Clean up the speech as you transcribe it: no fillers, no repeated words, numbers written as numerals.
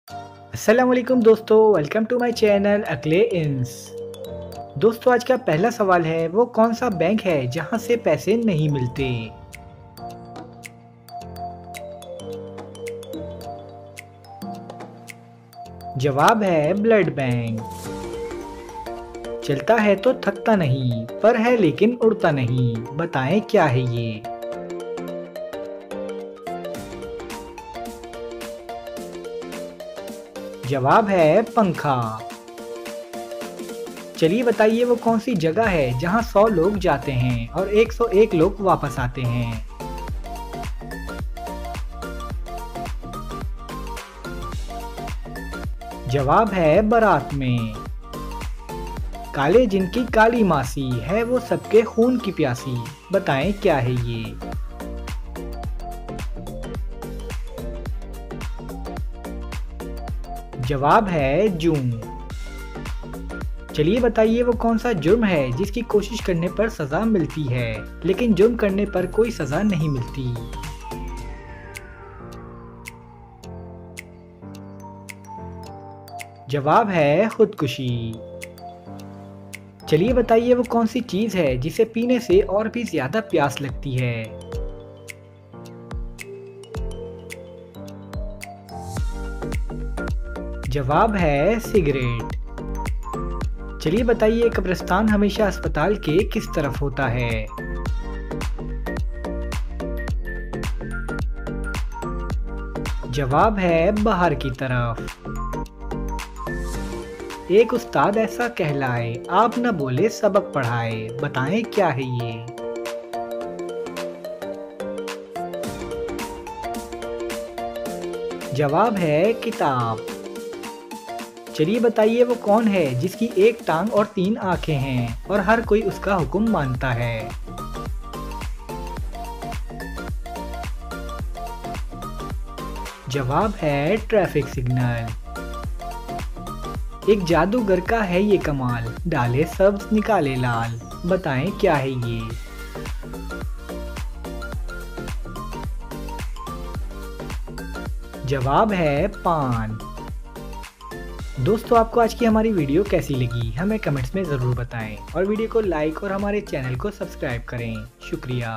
अस्सलाम वालेकुम दोस्तों, वेलकम टू माय चैनल अक्ले इंस। दोस्तों आज का पहला सवाल है, वो कौन सा बैंक है जहां से पैसे नहीं मिलते? जवाब है ब्लड बैंक। चलता है तो थकता नहीं, पर है लेकिन उड़ता नहीं, बताएं क्या है ये? जवाब है पंखा। चलिए बताइए वो कौन सी जगह है जहां 100 लोग जाते हैं और 101 लोग वापस आते हैं? जवाब है बारात में। काले जिनकी काली मासी है, वो सबके खून की प्यासी, बताएं क्या है ये? जवाब है जून। चलिए बताइए वो कौन सा जुर्म है जिसकी कोशिश करने पर सजा मिलती है लेकिन जुर्म करने पर कोई सजा नहीं मिलती? जवाब है खुदकुशी। चलिए बताइए वो कौन सी चीज है जिसे पीने से और भी ज्यादा प्यास लगती है? जवाब है सिगरेट। चलिए बताइए कब्रिस्तान हमेशा अस्पताल के किस तरफ होता है? जवाब है बाहर की तरफ। एक उस्ताद ऐसा कहलाए, आप न बोले सबक पढ़ाए, बताएं क्या है ये? जवाब है किताब। चलिए बताइए वो कौन है जिसकी एक टांग और 3 आंखें हैं और हर कोई उसका हुक्म मानता है? जवाब है ट्रैफिक सिग्नल। एक जादूगर का है ये कमाल, डाले सब्ज निकाले लाल, बताएं क्या है ये? जवाब है पान। दोस्तों आपको आज की हमारी वीडियो कैसी लगी हमें कमेंट्स में ज़रूर बताएं और वीडियो को लाइक और हमारे चैनल को सब्सक्राइब करें। शुक्रिया।